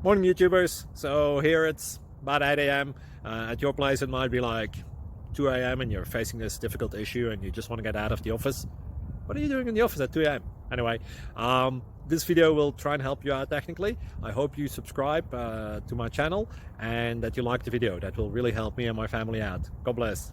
Morning YouTubers. So here it's about 8 a.m. At your place it might be like 2 a.m. and you're facing this difficult issue and you just want to get out of the office. What are you doing in the office at 2 a.m.? Anyway, this video will try and help you out technically. I hope you subscribe to my channel and that you like the video. That will really help me and my family out. God bless.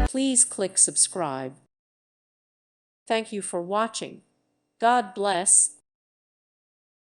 Please click subscribe. Thank you for watching. God bless.